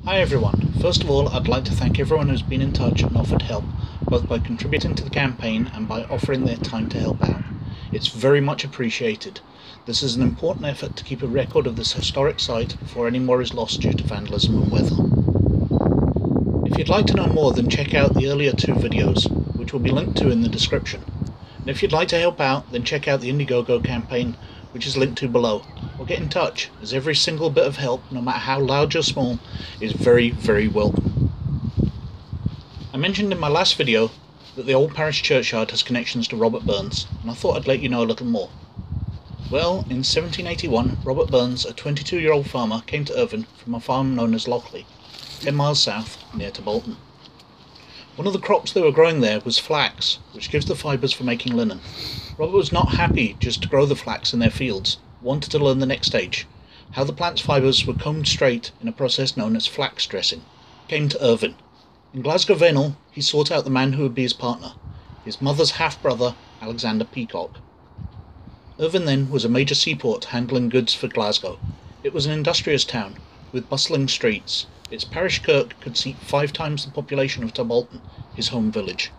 Hi everyone, first of all I'd like to thank everyone who's been in touch and offered help, both by contributing to the campaign and by offering their time to help out. It's very much appreciated. This is an important effort to keep a record of this historic site before any more is lost due to vandalism and weather. If you'd like to know more, then check out the earlier two videos, which will be linked to in the description. And if you'd like to help out, then check out the Indiegogo campaign, which is linked to below, or get in touch, as every single bit of help, no matter how large or small, is very, very welcome. I mentioned in my last video that the Old Parish Churchyard has connections to Robert Burns, and I thought I'd let you know a little more. Well, in 1781, Robert Burns, a 22-year-old farmer, came to Irvine from a farm known as Mauchline, 10 miles south, near to Bolton. One of the crops they were growing there was flax, which gives the fibres for making linen. Robert was not happy just to grow the flax in their fields, wanted to learn the next stage, how the plant's fibres were combed straight in a process known as flax dressing. He came to Irvine. In Glasgow Vennel, he sought out the man who would be his partner, his mother's half-brother, Alexander Peacock. Irvine then was a major seaport handling goods for Glasgow. It was an industrious town, with bustling streets. Its parish kirk could seat 5 times the population of Bolton, his home village.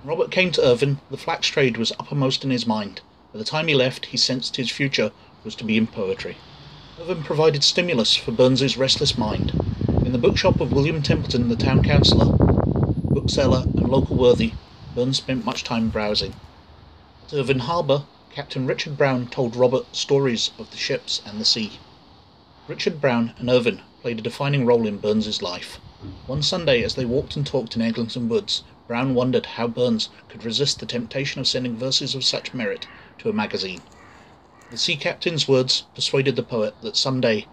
When Robert came to Irvine, the flax trade was uppermost in his mind. By the time he left, he sensed his future was to be in poetry. Irvine provided stimulus for Burns's restless mind. In the bookshop of William Templeton, the town councillor, bookseller and local worthy, Burns spent much time browsing. At Irvine Harbour, Captain Richard Brown told Robert stories of the ships and the sea. Richard Brown and Irvine played a defining role in Burns's life. One Sunday, as they walked and talked in Eglinton Woods, Brown wondered how Burns could resist the temptation of sending verses of such merit to a magazine. The sea captain's words persuaded the poet that some day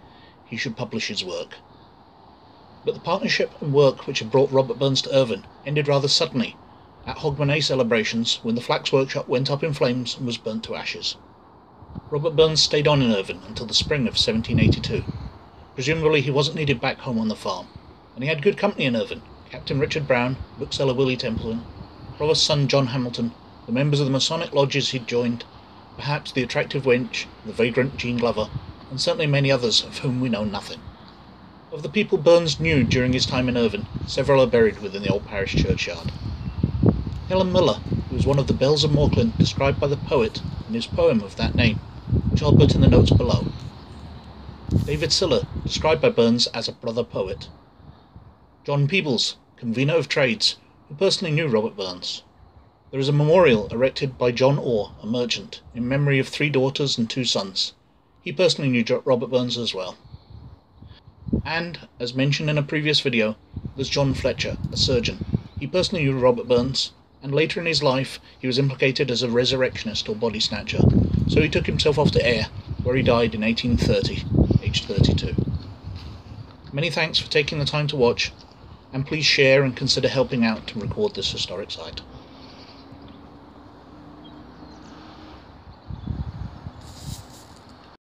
he should publish his work. But the partnership and work which had brought Robert Burns to Irvine ended rather suddenly at Hogmanay celebrations, when the flax workshop went up in flames and was burnt to ashes. Robert Burns stayed on in Irvine until the spring of 1782. Presumably he wasn't needed back home on the farm, and he had good company in Irvine: Captain Richard Brown, bookseller Willie Templeton, Provost's son John Hamilton, the members of the Masonic lodges he'd joined, perhaps the attractive wench, the vagrant Jean Glover, and certainly many others of whom we know nothing. Of the people Burns knew during his time in Irvine, several are buried within the Old Parish Churchyard. Helen Miller, who was one of the belles of Markland, described by the poet in his poem of that name, which I'll put in the notes below. David Siller, described by Burns as a brother poet. John Peebles, convener of trades, who personally knew Robert Burns. There is a memorial erected by John Orr, a merchant, in memory of 3 daughters and 2 sons. He personally knew Robert Burns as well. And, as mentioned in a previous video, there's John Fletcher, a surgeon. He personally knew Robert Burns, and later in his life he was implicated as a resurrectionist or body snatcher, so he took himself off to Ayr, where he died in 1830, aged 32. Many thanks for taking the time to watch, and please share and consider helping out to record this historic site.